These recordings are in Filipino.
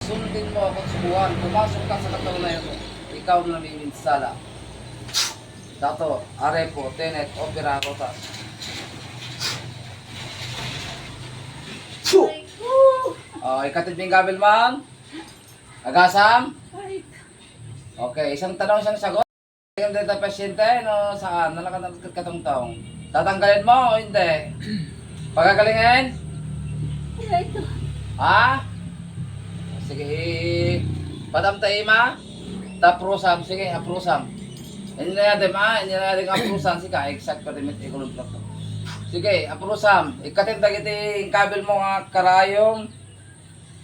sundin mo ako subuhan. Pumasok ka sa katawan na ito. Ikaw na namiminsala. Dato, arepo, tenet, opera, rotas. Aray ko. Ikatid mo yung gabil, ma'am. Agasam. Aray ko. Okay, isang tanong, isang sagot. Yung data pasyente, no, saan? Nalakad katong-tong. Tatanggalin mo o hindi? Pagagalingin? Aray ko. Ha? Sige, padam taima. Taprusam, sige, aprusam. Hindi na natin, hindi na natin aprusam. Sige, exact pa rin ikulong to. Sige, aprusam. Ikatin tagiti kabil mo nga karayong.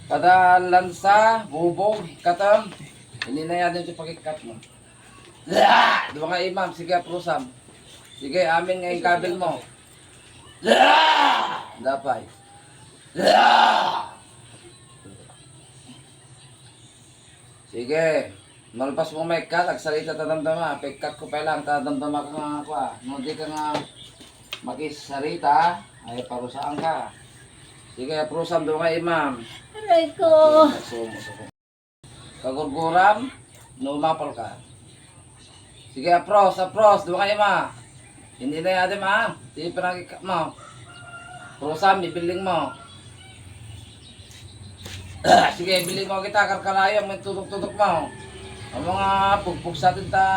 Kada lansa, bubog, katam. Hindi na natin yung pag-ikat mo. Diba nga imam, sige, aprusam. Sige, amin nga yung kabil mo. Dapay. Sige. Malpas mo may kat, agsalita tadamdama. Pagkat ko pa lang, tadamdama ka nga ako. Nung di ka nga makisarita, ay parusaan ka. Sige, aprusam doon kay imam. Aray ko. Kagurguram, numapal ka. Sige, apros, doon kay ima. Hindi na yadim ha. Hindi pinagkikap mo. Aprusam, bibiling mo. Sige, biling mo kita, karkalayang, may tutok-tutok mo. Ang mga pugpug sa atin ta.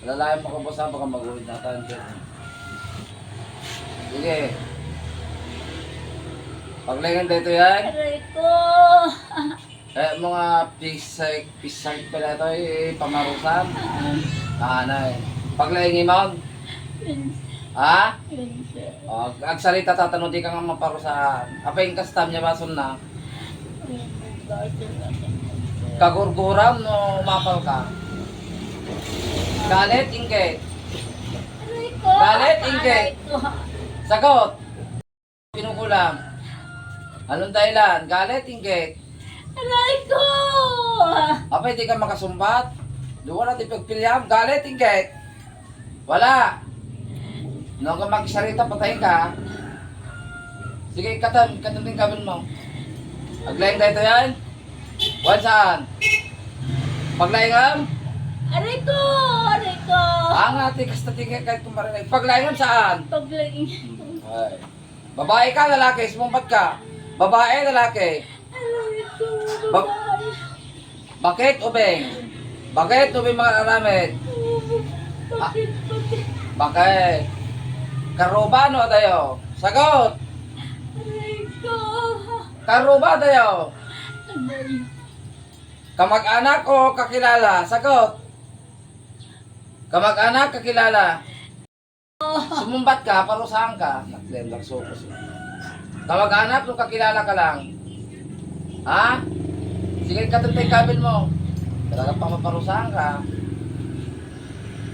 Lalayan mo ka boss ha, baka magulit natin. Sige. Paglingan dito yan. Aray ko. Mga pisay pala ito pamarusan. Anay. Paglingan mo. Ha? Agsalita tatanong di ka nga maparusahan. Apa yung kastam niya bason na? Kagurguram no umapal ka. Galit, inggit. Aray ko. Galit, inggit. Aray ko. Sagot. Pinukulam. Anong dahilan? Galit, inggit. Aray ko. Apa hindi ka makasumbat? Doon natin pagpilyam. Galit, inggit. Wala. Nung ka magsarita, patayin ka. Sige, katam yung kabin mo. Aglayang dito yan. Wan saan? Paglayangam? Aray ko. Aray ko. Ang ati, kasta tingin kahit kumarinig. Paglayangam saan? Paglaing. Ay. Babae ka, lalaki. Sumumpat ka. Babae, lalaki. Aray ko. Ba- Babae. Bakit, ubeng? Bakit, ubeng mga aramid? Bakit? Bakit? Bakit? Karubano tayo. Sagot. Aray ko. Karuba tayo. Aray. Kamag-anak o kakilala? Sagot. Kamag-anak, kakilala. Sumumbat ka, parusahan ka. Naglendang sukos. Kamag-anak o kakilala ka lang? Ha? Sige, katantay kabil mo. Talaga pa maparusahan ka.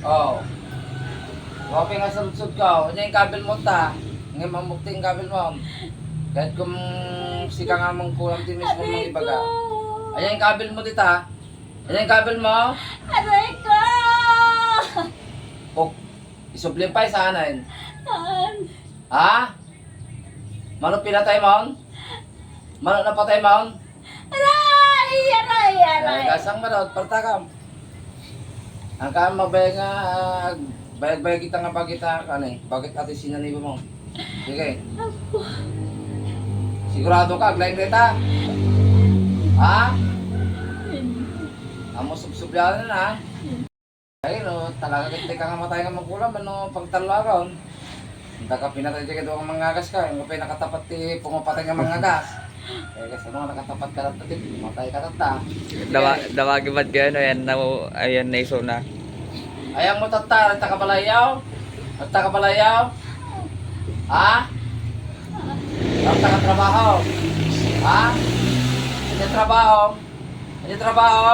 Oh. Okay nga sa lutsod ka. Ano yung kabil mo ta? Ngayon mamukti yung kabil mo. Kahit kung sika nga mong kulang timis mo mga ibaga. Ayan yung kabil mo dita. Ayan yung kabil mo. Aray ko. O, isublipay sa anin. Saan? Ha? Mano pinatay mo? Mano napatay mo? Aray! Aray! Aray! Gasang manod, partakam. Ang kaan mabay nga, bayag-bayag kita nga pagkita, kanay. Bakit ati sinanibo mo? Sige. Ako. Sigurado ka, aglaing kita. Ha? Amo subsubyanan na. Ay, no, talaga hindi ka nga matay nga magkulang, ano, pagtalwaron. Hindi ka pinatay ka doon ang mga gas ka, yung pa nakatapat pumapatay nga mga gas. Eh, kasi ano, nakatapat ka lang tatin, matay ka tata. Dawagi ba't gano'n? Ayan na iso na. Ayaw mo tata, renta ka balayaw? Renta ka balayaw? Ha? Renta ka trabaho? Ha? Ano trabaho? Ano trabaho?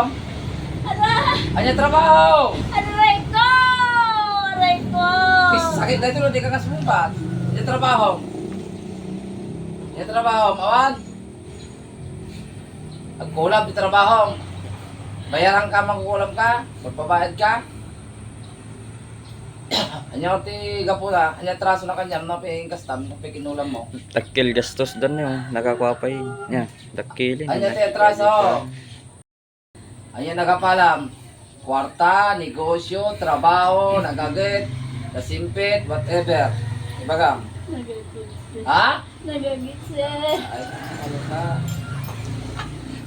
Aray! Ano trabaho? Aray ko! Aray ko! Sakit na ito, hindi ka kasumpat. Ano trabaho? Ano trabaho? Mawan? Agkulam di trabaho. Bayaran ka, magkukulam ka? Magbabayad ka? Anya ti gapula, anya traso na kanyam na ping kastam, na kinulam mo. Dakil gastos dan yun. Nakakuha pa yun. Yan. Dakilin. Anya ti traso. Anya nagapalam. Kwarta, negosyo, trabaho, nagagit, kasimpit, whatever. Ibaga. Nagagit, sir. Ha? Nagagit, sir. Ay, ano ka?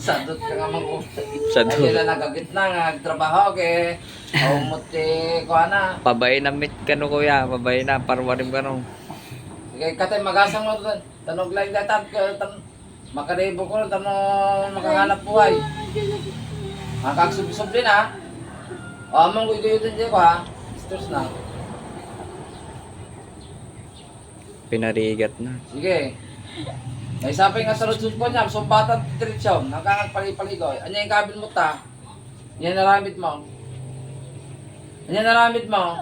Sadot ka nga mag Sadot. Ay, na nagagit na nga, trabaho ke. Umot ti, kuha na. Pabay na meet ka no kuya. Pabay na. Parwarim ka no. Sige, katay magasang mo doon. Tanog lang datan makaribo ko tanong makahanap buhay. Makagsub-sub din ha. O, amang guyo din dyan ko ha. Stores na. Pinarigat na. Sige. May sapay nga sa lutsud ko niya. Sumbatan diretsyon. Nagkakagpali-paligoy. Anya yung kabin mo ta. Yan naramid mo. Anya naramid mo.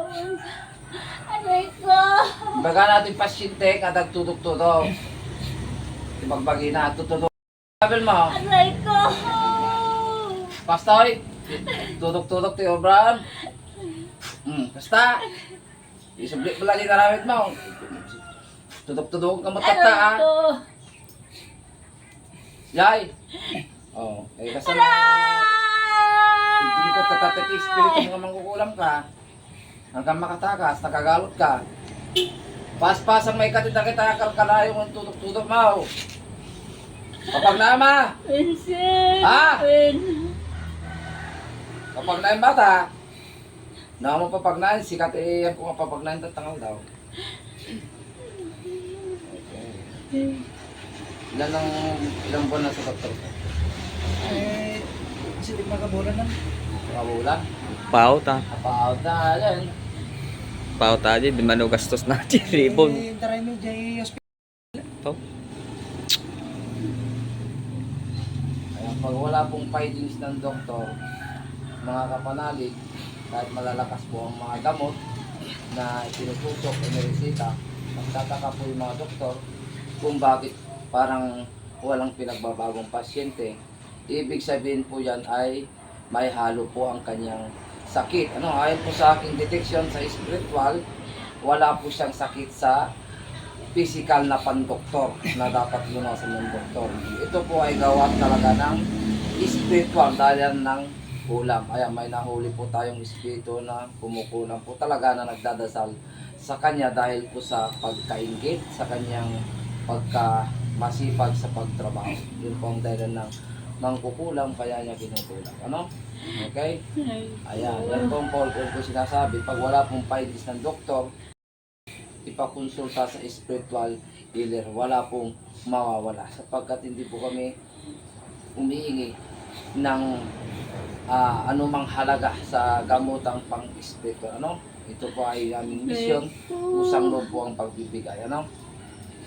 Aray ko. Baga natin pasyente kadag tudok-tudok. Magbagi na tutudok. Kabin mo. Aray ko. Pastoy. Tudok-tudok ti Obram. Basta. Isublik mo lagi naramid mo. Tudok-tudok ka matata Aray ha. ko. Yay! Oh, eh kasi na hindi ko tatataki espiritu mga mangkukulam ka. Hanggang makatakas, nakagalot ka. Pas-pasang may katita-kita kalayo ng tutok-tutok mo. Kapag naama, Win, sir. Ah! Win. kapag na yung bata, na mo papagnain, sikat eh, kung papagnain tatangal daw. Okay. Ilang buwan na sa doktor ko? Eh, sige magabulan lang. Kabulan? Paut ha. Napaawad na yan. Paut aja. Di man o gastos na. Ribon. Eh, taray mo jay hospital. Paut. Kaya pag wala pong findings ng doktor, mga kapanalig, kahit malalakas po ang mga gamot na itinutusok o niresita, magtataka po yung mga doktor kung bakit parang walang pinagbabagong pasyente. Ibig sabihin po yan ay may halo po ang kanyang sakit. Ano, ayon po sa aking detection sa spiritual, wala po siyang sakit sa physical na pandoktor na dapat lunasan ng doktor. Ito po ay gawa talaga ng spiritual dahil ng ulam. Ayan, may nahuli po tayong espiritu na kumukulang po talaga na nagdadasal sa kanya dahil po sa pagkaingit, sa kanyang pagkamasipag sa pagtrabaho. Yun po ang dahilan ng mangkukulam kaya niya kinukulang. Ano? Okay? Ayan, yan po ang Paul ko sinasabi. Pag wala pong findings ng doktor, ipakonsulta sa spiritual healer. Wala pong mawawala. Sapagkat hindi po kami umihingi ng anumang halaga sa gamotang pang-spiritual. Ano? Ito po ay aming misyon. Usang loob po ang pagbibigay. Ano?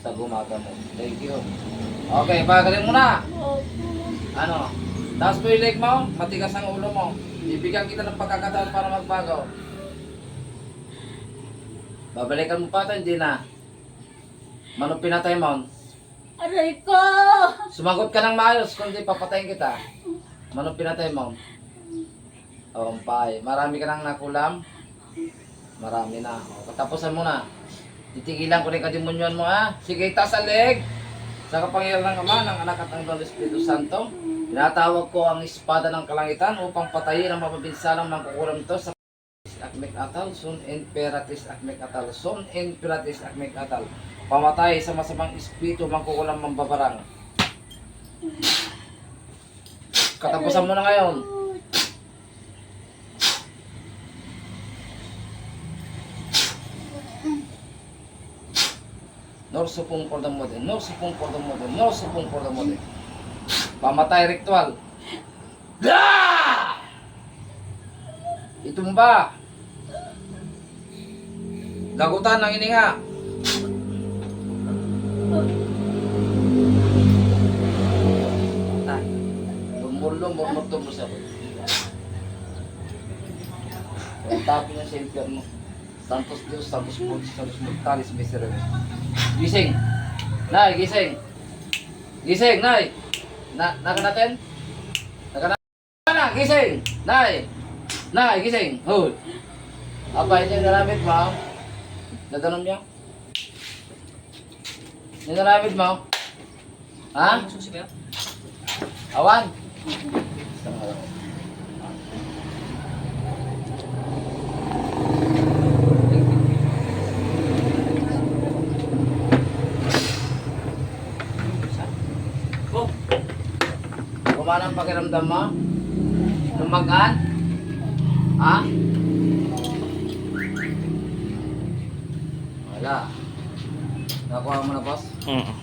Sa gumagamot. Thank you. Okay, pagaling mo na. Ano? Taas mo yung leg mo, matigas ang ulo mo. Bibigyan kita ng pagkakataon para magbago. Babalikan mo pa ito, hindi na. Mano pinatay mo? Aray ko. Sumagot ka ng maayos, kundi papatayin kita. Mano pinatay mo? O, umpay. Marami ka nang nakulam? Marami na. O, katapusan mo na. Titigilan ko rin kadimonyon mo ha. Sige, taas ang leg. Sa kapangyarihan ng Ama, ng Anak at ng Espiritu Santo, tinatawag ko ang espada ng kalangitan upang patayin ang mapabinsalang mangkukulam ito sa Akmek Atal, Son Imperatrice Akmek Atal, Son Imperatrice Akmek Atal. Pamatay sa masamang espiritu mangkukulam mambabarang. Katapusan mo na ngayon. Norsupong for the modern, norsupong for the modern, norsupong for the modern. Pamatay ritual. Itumba. Gagutan ng ininga. Lumulong, murmurtong sa tapin niya sa impyerno. Santos Dios, Santos Pudis, Santos Mortalis, Misereres. Gising! Nay, gising! Gising, Nay! Naka natin? Naka na! Gising! Nay! Nay, gising! Hold! Apa, ito yung naramit mo? Natanom niya? Ninaramid mo? Ha? Awan? Oh. Kumana ang pakiramdam mo? Lumagaan? Ha? Wala. Nakuha mo na, boss? Mm.